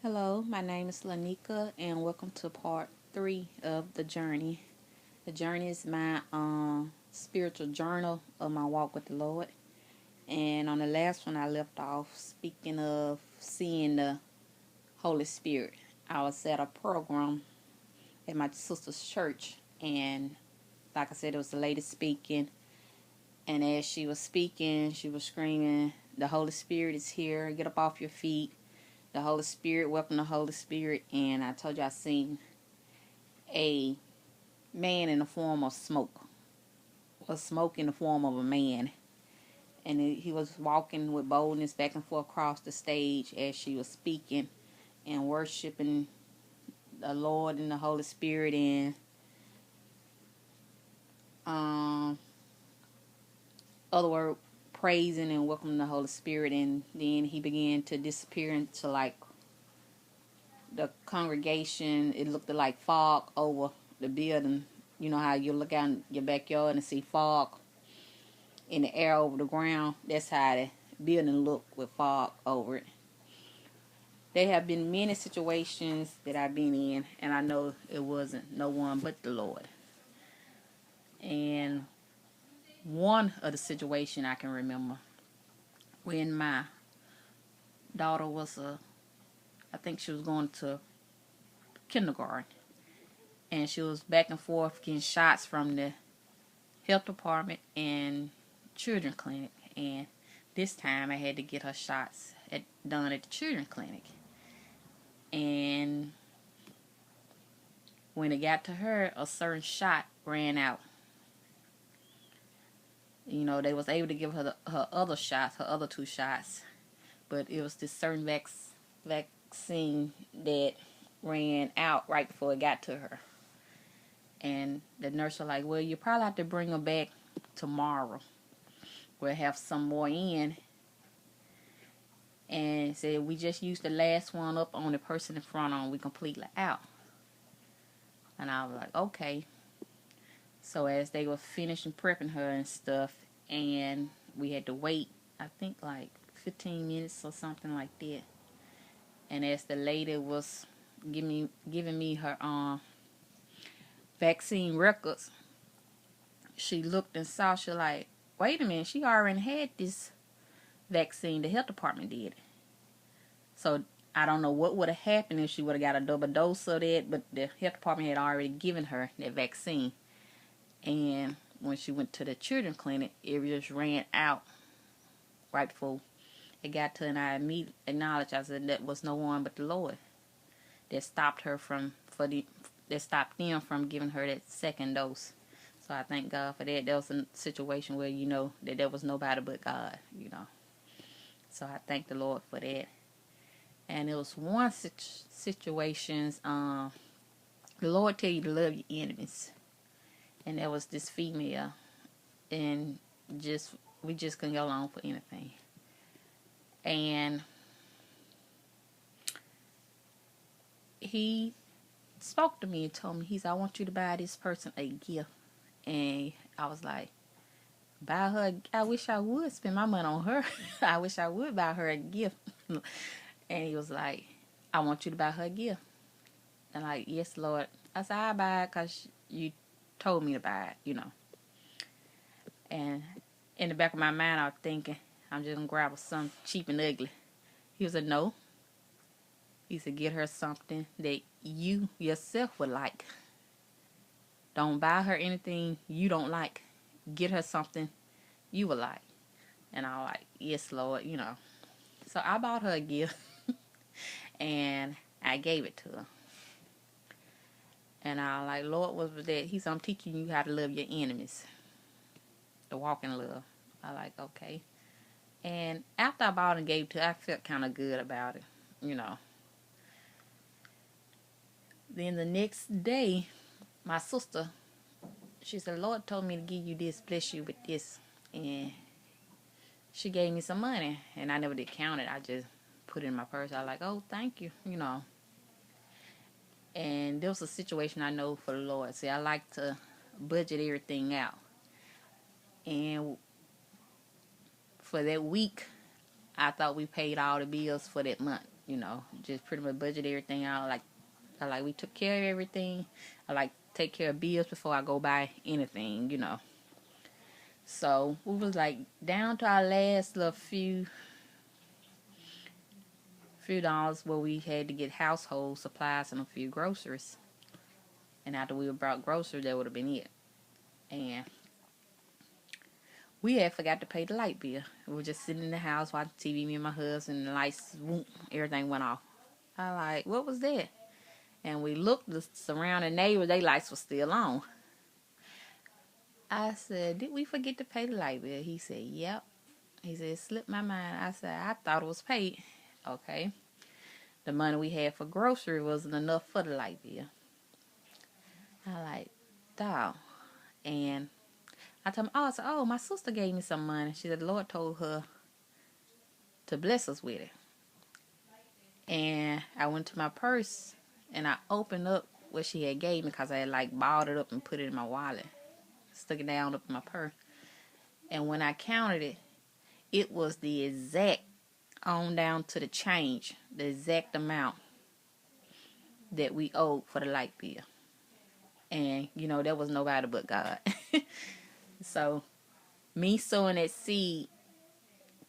Hello, my name is Lanika, and welcome to part 3 of the journey. The journey is my spiritual journal of my walk with the Lord. And on the last one, I left off speaking of seeing the Holy Spirit. I was at a program at my sister's church, and like I said, it was the lady speaking. And as she was speaking, she was screaming, "The Holy Spirit is here. Get up off your feet. The Holy Spirit, welcome the Holy Spirit." And I told you I seen a man in the form of smoke, was smoke in the form of a man. And he was walking with boldness back and forth across the stage as she was speaking and worshiping the Lord and the Holy Spirit, and other word, praising and welcoming the Holy Spirit. And then he began to disappear into like the congregation. It looked like fog over the building. You know how you look out in your backyard and see fog in the air over the ground? That's how the building looked with fog over it. There have been many situations that I've been in, and I know it wasn't no one but the Lord. And one of the situation I can remember when my daughter was I think she was going to kindergarten, and she was back and forth getting shots from the health department and children clinic. And this time I had to get her shots done at the children clinic. And when it got to her, a certain shot ran out. You know, they was able to give her her other shots, her other 2 shots, but it was this certain vaccine that ran out right before it got to her. And the nurse was like, "Well, you probably have to bring her back tomorrow. We'll have some more in." And said, "We just used the last one up on the person in front on. We completely out." And I was like, "Okay." So as they were finishing prepping her and stuff, and we had to wait, I think like 15 minutes or something like that. And as the lady was giving me her vaccine records, she looked and saw, she like, "Wait a minute, she already had this vaccine. The health department did it." So I don't know what would have happened if she would have got a double dose of that, but the health department had already given her that vaccine. And when she went to the children clinic, it just ran out right before it got to her, and I immediately acknowledged. I said that was no one but the Lord that stopped her that stopped them from giving her that second dose. So I thank God for that. That was a situation where you know that there was nobody but God, you know. So I thank the Lord for that. And it was one situations, the Lord tell you to love your enemies. And there was this female, and we just couldn't go along for anything. And he spoke to me and told me, he said, "I want you to buy this person a gift." And I was like, "Buy her? I wish I would spend my money on her. I wish I would buy her a gift." And he was like, "I want you to buy her a gift." And like, "Yes, Lord." I said, "I'll buy it because you told me to buy it, you know." And in the back of my mind, I was thinking, I'm just going to grab something cheap and ugly. He was like, "No." He said, "Get her something that you yourself would like. Don't buy her anything you don't like. Get her something you would like." And I was like, "Yes, Lord," you know. So I bought her a gift and I gave it to her. And I was like, "Lord, what was that?" He said, "I'm teaching you how to love your enemies. To walk in love." I like, okay. And after I bought and gave it to her, I felt kind of good about it, you know. Then the next day, my sister, she said, "Lord told me to give you this, bless you with this." And she gave me some money, and I never did count it. I just put it in my purse. I was like, "Oh, thank you," you know. And there was a situation I know for the Lord. See, I like to budget everything out. And for that week, I thought we paid all the bills for that month. You know, just pretty much budget everything out. I like we took care of everything. I like take care of bills before I go buy anything, you know. So we was like down to our last little few dollars where we had to get household supplies and a few groceries. And after we brought groceries, that would have been it. And we had forgot to pay the light bill. We were just sitting in the house watching TV, me and my husband, and the lights, whoop, everything went off. I like, what was that? And we looked, the surrounding neighbors, their lights were still on. I said, did we forget to pay the light bill? He said, yep. He said, it slipped my mind. I said, I thought it was paid. Okay. The money we had for grocery wasn't enough for the light bill. I like, dog. And I told him, I said, oh, my sister gave me some money. She said, the Lord told her to bless us with it. And I went to my purse and I opened up what she had gave me because I had like balled it up and put it in my wallet. Stuck it down up in my purse. And when I counted it, it was the exact, on down to the change, the exact amount that we owed for the light bill. And, you know, that was nobody but God. So, me sowing that seed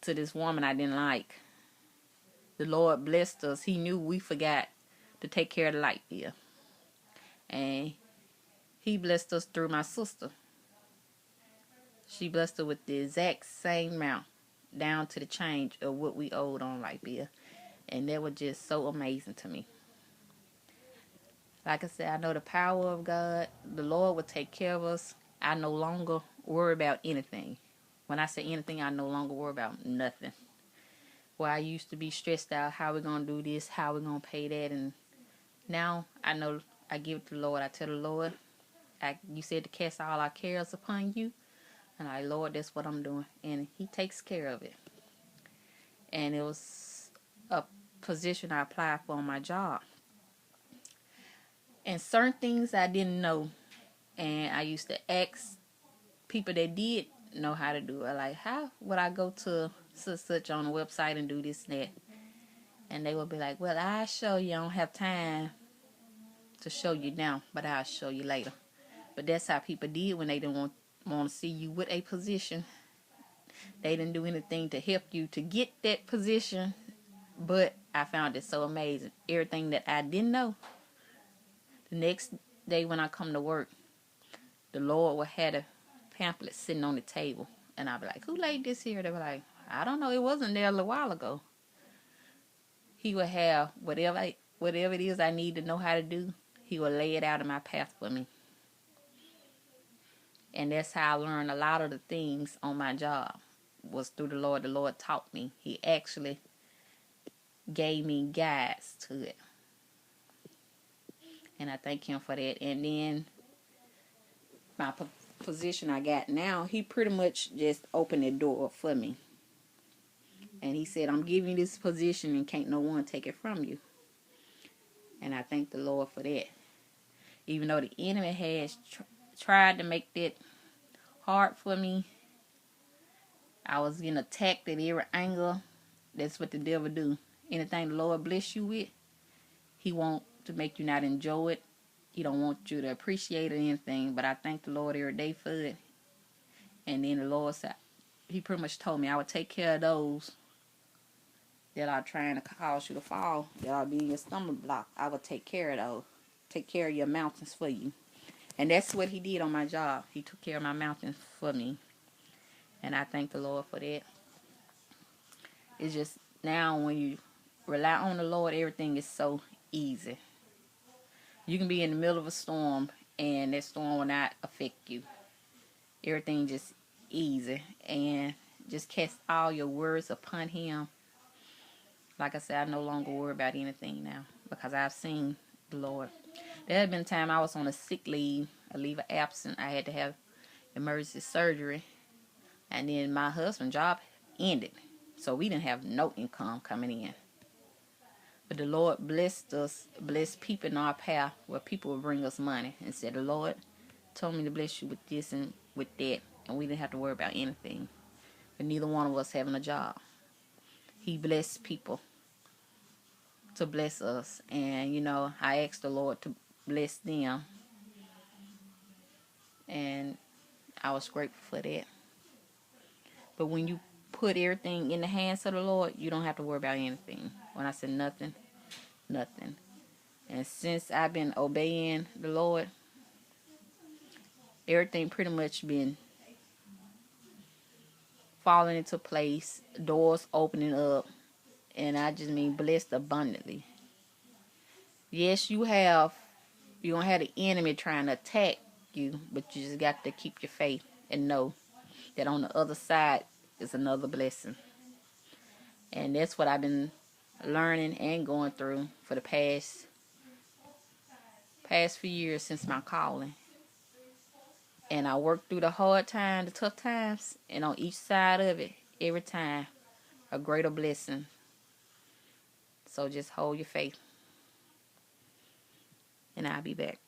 to this woman I didn't like, the Lord blessed us. He knew we forgot to take care of the light bill. And He blessed us through my sister. She blessed us with the exact same amount, down to the change of what we owed on light bill. And that was just so amazing to me. Like I said, I know the power of God. The Lord will take care of us. I no longer worry about anything. When I say anything, I no longer worry about nothing. Where I used to be stressed out, how we going to do this, how we going to pay that. And now I know I give it to the Lord. I tell the Lord, you said to cast all our cares upon you. And I, Lord, that's what I'm doing. And He takes care of it. And it was a position I applied for on my job. And certain things I didn't know. And I used to ask people that did know how to do it. Like, how would I go to such on the website and do this and that? And they would be like, well, I'll show you. I don't have time to show you now, but I'll show you later. But that's how people did when they didn't want to see you with a position. They didn't do anything to help you to get that position. But I found it so amazing. Everything that I didn't know, the next day when I come to work, the Lord would have a pamphlet sitting on the table. And I'd be like, who laid this here? They were like, I don't know. It wasn't there a little while ago. He would have whatever it is I need to know how to do. He would lay it out in my path for me. And that's how I learned a lot of the things on my job. Was through the Lord. The Lord taught me. He actually gave me guides to it. And I thank Him for that. And then my position I got now, He pretty much just opened the door for me. And He said, I'm giving you this position and can't no one take it from you. And I thank the Lord for that. Even though the enemy has tried to make that hard for me, I was getting attacked at every angle. That's what the devil do. Anything the Lord bless you with, He wants to make you not enjoy it. He don't want you to appreciate it or anything. But I thank the Lord every day for it. And then the Lord said, He pretty much told me I would take care of those that are trying to cause you to fall, that are being your stomach block. I would take care of those. Take care of your mountains for you. And that's what He did on my job. He took care of my mountains for me. And I thank the Lord for that. It's just now when you rely on the Lord, everything is so easy. You can be in the middle of a storm and that storm will not affect you. Everything just easy. And just cast all your worries upon Him. Like I said, I no longer worry about anything now because I've seen the Lord. There had been a time I was on a sick leave, a leave of absence. I had to have emergency surgery. And then my husband's job ended. So we didn't have no income coming in. But the Lord blessed us, blessed people in our path where people would bring us money. And said, the Lord told me to bless you with this and with that. And we didn't have to worry about anything. But neither one of us having a job. He blessed people to bless us. And, you know, I asked the Lord to bless them. And I was grateful for that. But when you put everything in the hands of the Lord, you don't have to worry about anything. When I said nothing, nothing. And since I've been obeying the Lord, everything pretty much been falling into place, doors opening up, and I just mean blessed abundantly. Yes, you're gonna have the enemy trying to attack you, but you just got to keep your faith and know that on the other side is another blessing. And that's what I've been learning and going through for the past few years since my calling. And I worked through the hard time, the tough times, and on each side of it, every time, a greater blessing. So just hold your faith. And I'll be back.